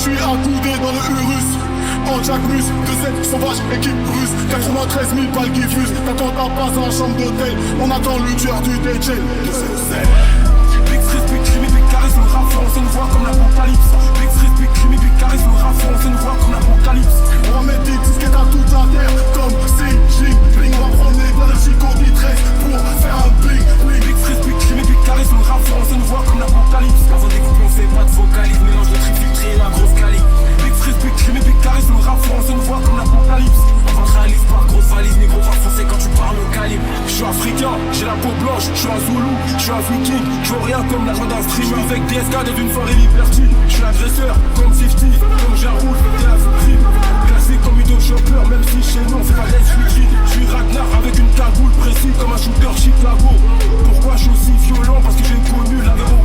suis accoudé dans le Urus. En Jackmus, 2-7 sauvage, équipe russe. 93 000 balles qui fusent. T'attends ta place dans la chambre d'hôtel. On attend le tueur du DJ. Big Street, Big Crime, Big Charisme, le rap français nous voit comme l'apocalypse. Big Street, Big Crime, Big Charisme, le rap français nous voit comme l'apocalypse. On va mettre des disquettes à toute la terre. Comme Xi Jinping. On va prendre les doigts de Chico D13 pour faire un bling bling. Big Street, Big Crime, Big Charisme, le rap français nous voit comme l'apocalypse. Avant des coupes on fait pas de vocalise, mélange de trifiltré et la grosse calique. Big Street, Big Crime, Big Charisme, le rap français nous voit comme l'apocalypse. On rentre à livre par grosse valise, négro rap français quand tu parles au calibre. Je suis africain, j'ai la peau blanche, je suis un Zoulou, je suis un viking, je veux rien comme l'argent d'un stream. Avec DSK dans une soirée libertine, je suis l'agresseur comme 50, comme Jaroul, de la vitrine. Classé comme Udo Chopper, même si chez nous on fait pas d'être vitrine. Je suis Ragnar avec une cagoule précise comme un shooter Chicago. Pourquoi je suis aussi violent? Parce que j'ai connu la même